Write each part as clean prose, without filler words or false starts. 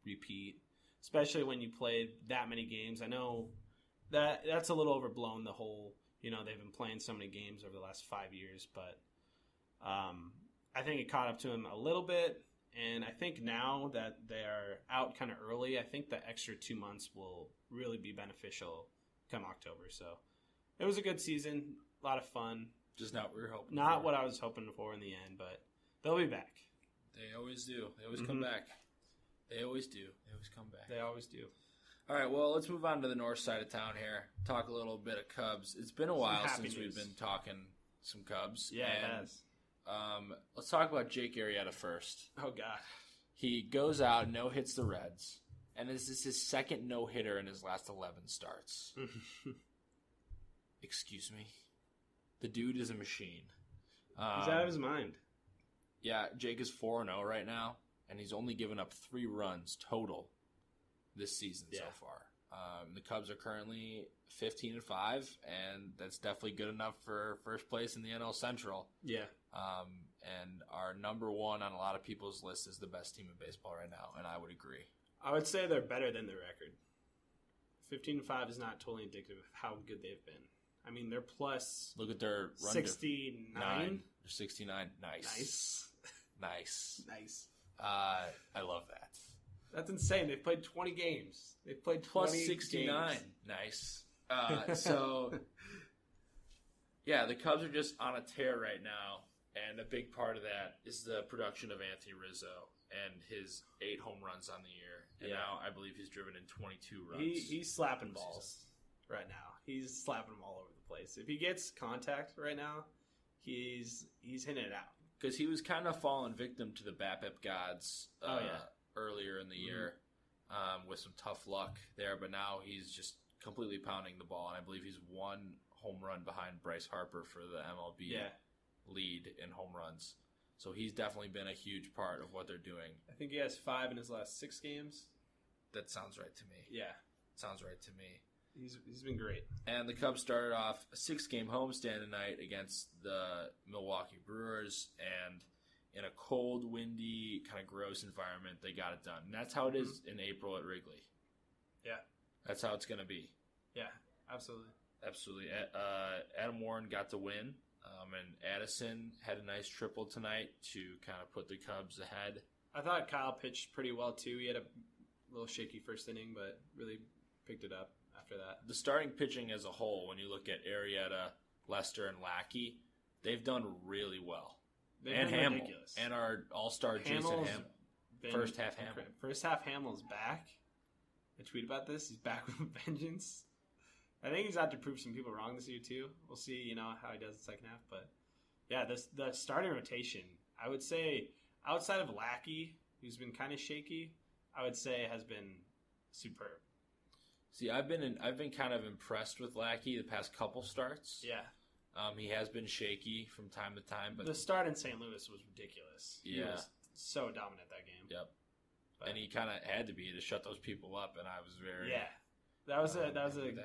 repeat, especially when you play that many games. I know that's a little overblown, the whole, they've been playing so many games over the last 5 years, but I think it caught up to him a little bit. And I think now that they're out kind of early, I think the extra 2 months will really be beneficial come October. So it was a good season, a lot of fun. Just not what we were hoping Not for. what I was hoping for in the end, but they'll be back. They always do. They always come back. They always do. They always come back. They always do. All right, well, let's move on to the north side of town here. Talk a little bit of Cubs. It's been a while since we've been talking some Cubs. Yeah, it has. Let's talk about Jake Arrieta first. Oh, God. He goes out, no-hits the Reds, and this is his second no-hitter in his last 11 starts. Excuse me? The dude is a machine. He's out of his mind. Yeah, Jake is 4-0 right now, and he's only given up 3 runs total this season so far. The Cubs are currently 15-5, and that's definitely good enough for first place in the NL Central. Yeah. And our number one on a lot of people's list is the best team in baseball right now, and I would agree. I would say they're better than their record. 15-5 is not totally indicative of how good they've been. I mean, they're plus. Look at their run 69. They're 69. Nice. Nice. I love that. That's insane. They've played 20 games. They've played 20 plus 69. Games. Nice. Yeah, the Cubs are just on a tear right now, and a big part of that is the production of Anthony Rizzo and his 8 home runs on the year. And now I believe he's driven in 22 runs. He's slapping balls right now. He's slapping them all over the place. If he gets contact right now, he's hitting it out. Because he was kind of falling victim to the BABIP gods earlier in the year with some tough luck there. But now he's just completely pounding the ball. And I believe he's 1 home run behind Bryce Harper for the MLB lead in home runs. So he's definitely been a huge part of what they're doing. I think he has 5 in his last 6 games. That sounds right to me. Yeah. Sounds right to me. He's been great. And the Cubs started off a 6-game homestand tonight against the Milwaukee Brewers, and in a cold, windy, kind of gross environment, they got it done. And that's how it is in April at Wrigley. Yeah. That's how it's going to be. Yeah, absolutely. Absolutely. Adam Warren got the win, and Addison had a nice triple tonight to kind of put the Cubs ahead. I thought Kyle pitched pretty well, too. He had a little shaky first inning, but really picked it up after that. The starting pitching as a whole, when you look at Arrieta, Lester, and Lackey, they've done really well. They've been ridiculous. And our all-star Jason Hamill. First half Hamill. First half Hamill's back. I tweet about this. He's back with a vengeance. I think he's out to prove some people wrong this year, too. We'll see, how he does the second half. But, yeah, the starting rotation, I would say, outside of Lackey, who's been kind of shaky, I would say has been superb. See, I've been kind of impressed with Lackey the past couple starts. Yeah. He has been shaky from time to time, but the start in St. Louis was ridiculous. Yeah. He was so dominant that game. Yep. But, and he kind of had to be to shut those people up, and I was very I was loving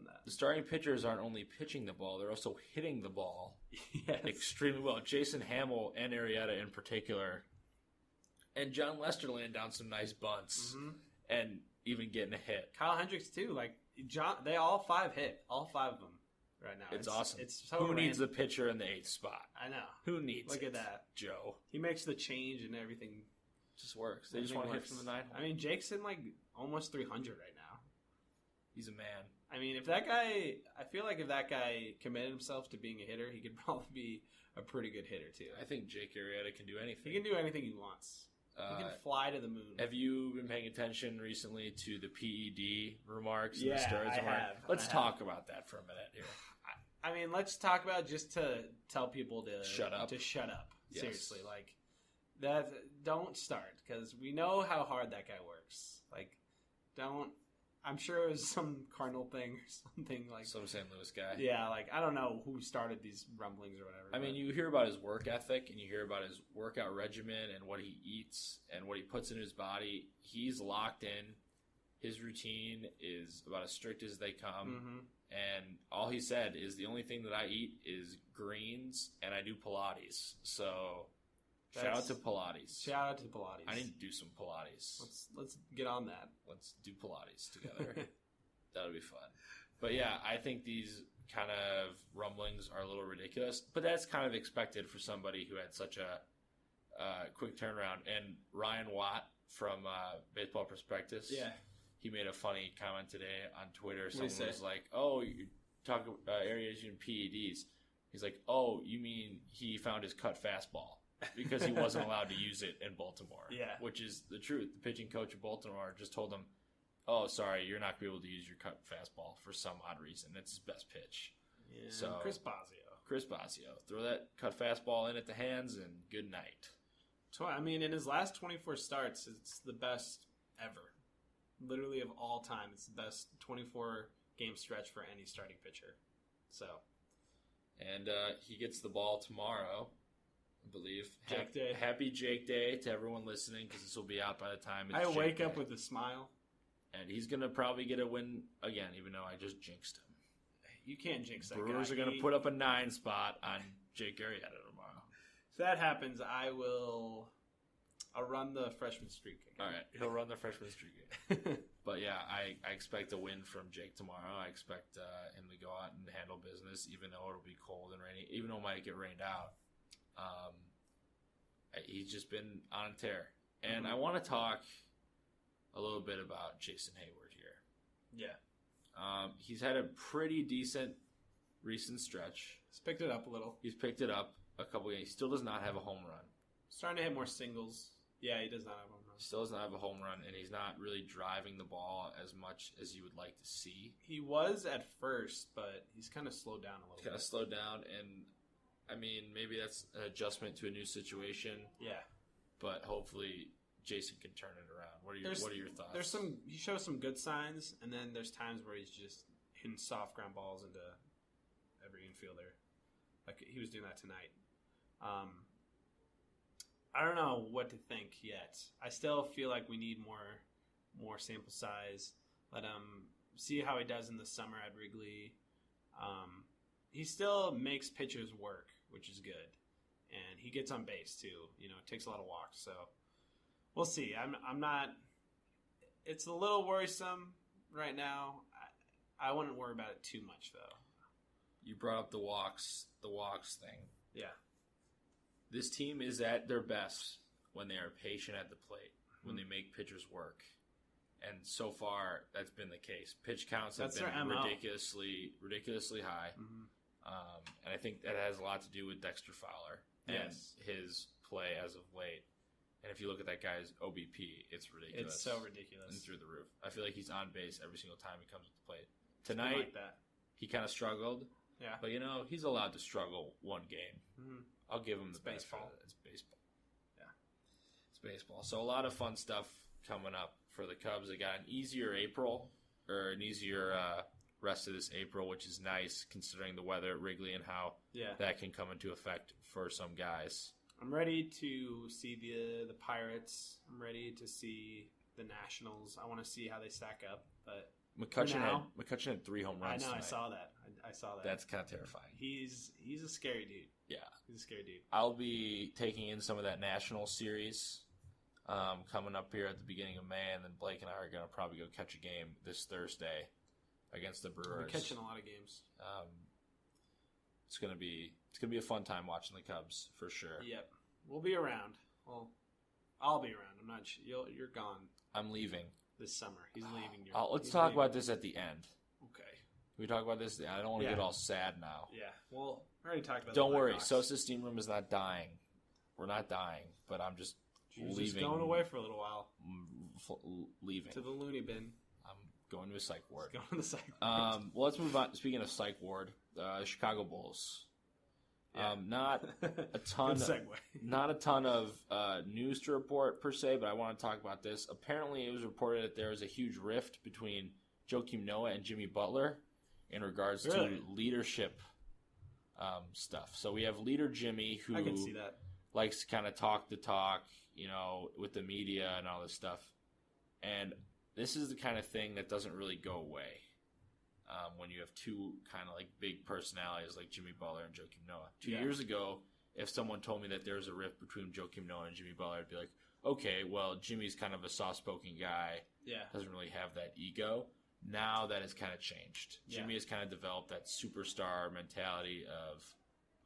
that. The starting pitchers aren't only pitching the ball; they're also hitting the ball extremely well. Jason Hamill and Arrieta in particular, and John Lester laying down some nice bunts and even getting a hit. Kyle Hendricks too. Like they all 5 hit, all 5 of them right now. It's awesome. It's so Who random. needs the pitcher in the 8th spot? I know. Who needs Look it? at that, Joe. He makes the change and everything. Just works. They just want to hit from the 9. I mean, Jake's in almost 300 right now. He's a man. I mean, I feel like if that guy committed himself to being a hitter, he could probably be a pretty good hitter too. I think Jake Arrieta can do anything. He can do anything he wants. He can fly to the moon. Have you been paying attention recently to the PED remarks and the steroids remarks? Let's talk about that for a minute here. I mean, let's talk about just to tell people to shut up. Yes. Seriously, that. Don't start because we know how hard that guy works. Don't. I'm sure it was some Cardinal thing or something some St. Louis guy. Yeah, I don't know who started these rumblings or whatever. I mean, you hear about his work ethic and you hear about his workout regimen and what he eats and what he puts in his body. He's locked in. His routine is about as strict as they come. And all he said is the only thing that I eat is greens and I do Pilates. So Shout out to Pilates. Shout out to Pilates. I need to do some Pilates. Let's get on that. Let's do Pilates together. That'll be fun. But yeah, I think these kind of rumblings are a little ridiculous, but that's kind of expected for somebody who had such a quick turnaround. And Ryan Watt from Baseball Prospectus, he made a funny comment today on Twitter. Someone was like, "Oh, you talk areas and PEDs." He's like, "Oh, you mean he found his cut fastball because he wasn't allowed to use it in Baltimore?" Yeah, which is the truth. The pitching coach of Baltimore just told him, "Oh, sorry, you're not going to be able to use your cut fastball for some odd reason. It's his best pitch." Yeah, so Chris Bosio, throw that cut fastball in at the hands and good night. So I mean, in his last 24 starts, it's the best ever. Literally of all time, it's the best 24-game stretch for any starting pitcher. So, and he gets the ball tomorrow, I believe. Jake Day. Happy Jake Day to everyone listening, because this will be out by the time it's I Jake wake Day. up with a smile. And he's going to probably get a win again, even though I just jinxed him. You can't jinx that Brewers guy. are going to put up a 9 spot on Jake Arrieta tomorrow. If that happens, I'll run the freshman streak again. All right, he'll run the freshman streak again. But yeah, I expect a win from Jake tomorrow. I expect him to go out and handle business, even though it'll be cold and rainy, even though it might get rained out. He's just been on a tear. And I want to talk a little bit about Jason Hayward here. Yeah. He's had a pretty decent recent stretch. He's picked it up a little. He's picked it up a couple games. He still does not have a home run. Starting to hit more singles. Yeah, he does not have a home run. Still does not have a home run, and he's not really driving the ball as much as you would like to see. He was at first, but he's kind of slowed down a little bit. Kind of slowed down, and I mean, maybe that's an adjustment to a new situation. Yeah. But hopefully Jason can turn it around. What are your thoughts? He shows some good signs, and then there's times where he's just hitting soft ground balls into every infielder. Like he was doing that tonight. I don't know what to think yet. I still feel like we need more sample size. Let him see how he does in the summer at Wrigley. He still makes pitchers work, which is good, and he gets on base too. You know, takes a lot of walks. So we'll see. I'm not. It's a little worrisome right now. I wouldn't worry about it too much though. You brought up the walks thing. Yeah. This team is at their best when they are patient at the plate, when they make pitchers work. And so far, that's been the case. Pitch counts have been ridiculously high. And I think that has a lot to do with Dexter Fowler and his play as of late. And if you look at that guy's OBP, it's ridiculous. It's so ridiculous. And through the roof. I feel like he's on base every single time he comes to the plate. Tonight, he kind of struggled. Yeah. But, he's allowed to struggle one game. I'll give him the best baseball. It's baseball. Yeah. It's baseball. So a lot of fun stuff coming up for the Cubs. They got an easier rest of this April, which is nice considering the weather at Wrigley and how that can come into effect for some guys. I'm ready to see the Pirates. I'm ready to see the Nationals. I want to see how they stack up. But McCutchen had 3 home runs. I know. Tonight. I saw that. That's kind of terrifying. He's a scary dude. Yeah, he's a scary dude. I'll be taking in some of that National series coming up here at the beginning of May, and then Blake and I are going to probably go catch a game this Thursday against the Brewers. We're catching a lot of games. It's gonna be a fun time watching the Cubs for sure. Yep, we'll be around. Well, I'll be around. I'm not. You're gone. I'm leaving this summer. He's leaving. Let's talk about this at the end. Okay. Can we talk about this? I don't want to get all sad now. Yeah. Well, we already talked about. Don't worry. Sosa's steam room is not dying. We're not dying, but I'm just leaving. Just going away for a little while. Leaving to the loony bin. I'm going to a psych ward. Going to the psych ward. Well, let's move on. Speaking of psych ward, Chicago Bulls. Yeah. Not a ton. Good segue. Not a ton of news to report per se, but I want to talk about this. Apparently, it was reported that there was a huge rift between Joakim Noah and Jimmy Butler in regards to leadership stuff. So we have leader Jimmy, who I can see that. Likes to kind of talk the talk, with the media and all this stuff. And this is the kind of thing that doesn't really go away when you have two kind of like big personalities like Jimmy Butler and Joakim Noah. 2 years ago, if someone told me that there's a rift between Joakim Noah and Jimmy Butler, I'd be like, okay, well, Jimmy's kind of a soft-spoken guy. Yeah. Doesn't really have that ego. Now that has kind of changed. Yeah. Jimmy has kind of developed that superstar mentality of,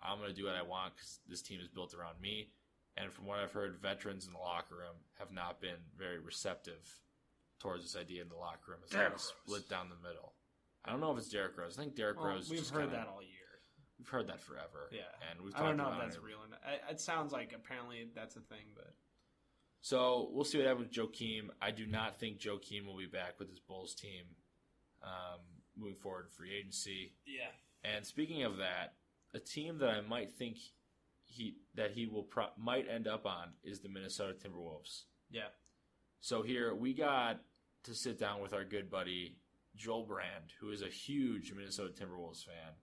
I'm going to do what I want because this team is built around me. And from what I've heard, veterans in the locker room have not been very receptive towards this idea in the locker room. It's kind of split down the middle. I don't know if it's Derrick Rose. I think Derrick Rose. We've heard that all year. We've heard that forever. Yeah. And we've I don't know talked if about that's real or not. It sounds like apparently that's a thing, but. So we'll see what happens with Joakim. I do not think Joakim will be back with his Bulls team moving forward in free agency. Yeah. And speaking of that, a team that I might think he might end up on is the Minnesota Timberwolves. Yeah. So here we got to sit down with our good buddy Joel Brand, who is a huge Minnesota Timberwolves fan,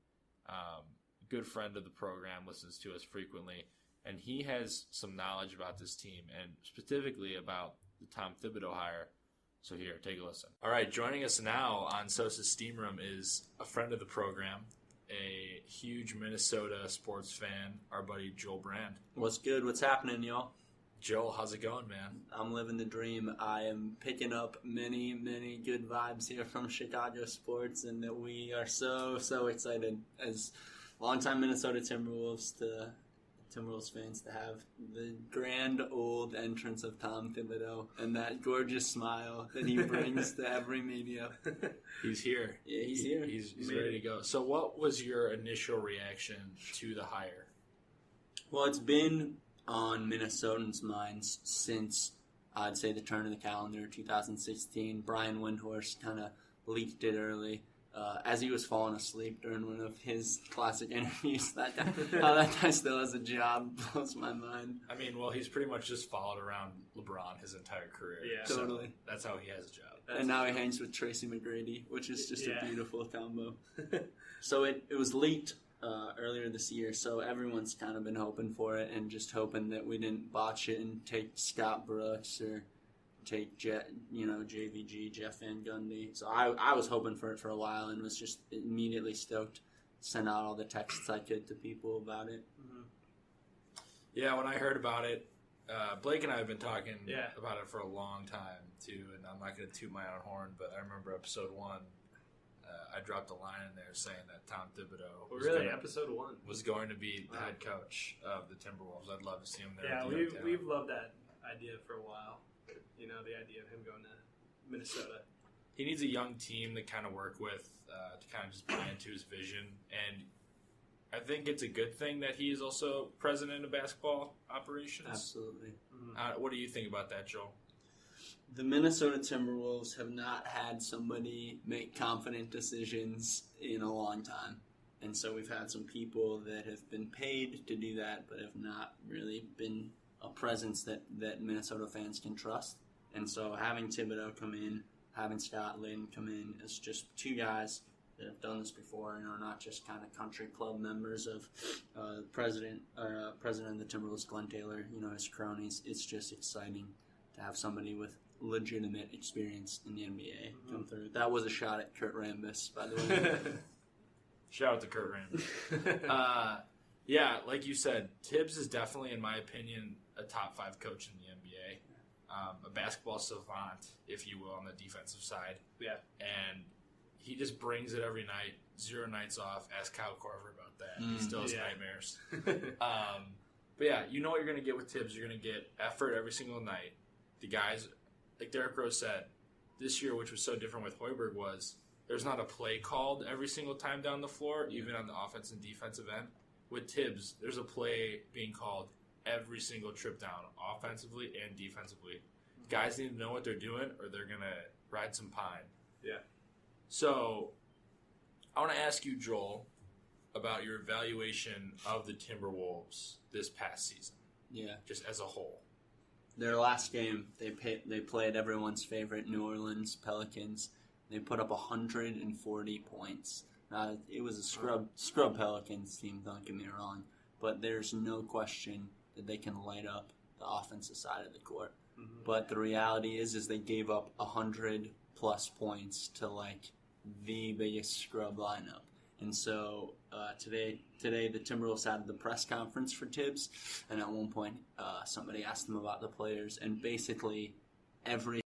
good friend of the program, listens to us frequently, and he has some knowledge about this team and specifically about the Tom Thibodeau hire. So here, take a listen. All right, joining us now on Sosa's Steam Room is a friend of the program, a huge Minnesota sports fan, our buddy Joel Brand. What's good? What's happening, y'all? Joel, how's it going, man? I'm living the dream. I am picking up many, many good vibes here from Chicago sports, and that we are so, so excited as longtime Minnesota Timberwolves to Timberwolves fans to have the grand old entrance of Tom Thibodeau and that gorgeous smile that he brings to every media. He's here. Yeah, he's here. He's ready to go. So what was your initial reaction to the hire? Well, it's been on Minnesotans' minds since, I'd say, the turn of the calendar, 2016. Brian Windhorst kind of leaked it early. As he was falling asleep during one of his classic interviews. How that guy still has a job blows my mind. I mean, well, he's pretty much just followed around LeBron his entire career. Yeah. So Totally. that's how he has a job. And now he hangs with Tracy McGrady, which is just a beautiful combo. So it was leaked earlier this year, so everyone's kind of been hoping for it and just hoping that we didn't botch it and take Scott Brooks or take JVG, Jeff Van Gundy. So I was hoping for it for a while and was just immediately stoked. Sent out all the texts I could to people about it. Mm-hmm. Yeah, when I heard about it, Blake and I have been talking Yeah. about it for a long time too, and I'm not going to toot my own horn, but I remember episode 1, I dropped a line in there saying that Tom Thibodeau episode 1 was going to be the head coach of the Timberwolves. I'd love to see him there. Yeah, with the we've loved that idea for a while. You know, the idea of him going to Minnesota. He needs a young team to kind of work with, to kind of just buy into his vision. And I think it's a good thing that he is also president of basketball operations. Absolutely. What do you think about that, Joel? The Minnesota Timberwolves have not had somebody make confident decisions in a long time. And so we've had some people that have been paid to do that, but have not really been a presence that Minnesota fans can trust. And so having Thibodeau come in, having Scott Lynn come in as just two guys that have done this before and are not just kind of country club members of president of the Timberwolves, Glenn Taylor, his cronies. It's just exciting to have somebody with legitimate experience in the NBA come through. That was a shot at Kurt Rambis, by the way. Shout out to Kurt Rambis. Yeah, like you said, Tibbs is definitely, in my opinion, a top 5 coach in the NBA. A basketball savant, if you will, on the defensive side. Yeah. And he just brings it every night. 0 nights off. Ask Kyle Korver about that. He still has nightmares. But yeah, you know what you're going to get with Tibbs. You're going to get effort every single night. The guys, like Derrick Rose said, this year, which was so different with Hoiberg, was there's not a play called every single time down the floor, even on the offense and defensive end. With Tibbs, there's a play being called every single trip down, offensively and defensively. Guys need to know what they're doing or they're going to ride some pine. Yeah. So, I want to ask you, Joel, about your evaluation of the Timberwolves this past season. Yeah. Just as a whole. Their last game, they played everyone's favorite New Orleans Pelicans. They put up 140 points. It was a scrub Pelicans team, don't get me wrong, but there's no question that they can light up the offensive side of the court. Mm-hmm. But the reality is they gave up 100 plus points to like the biggest scrub lineup. And so today the Timberwolves had the press conference for Tibbs, and at one point somebody asked him about the players, and basically every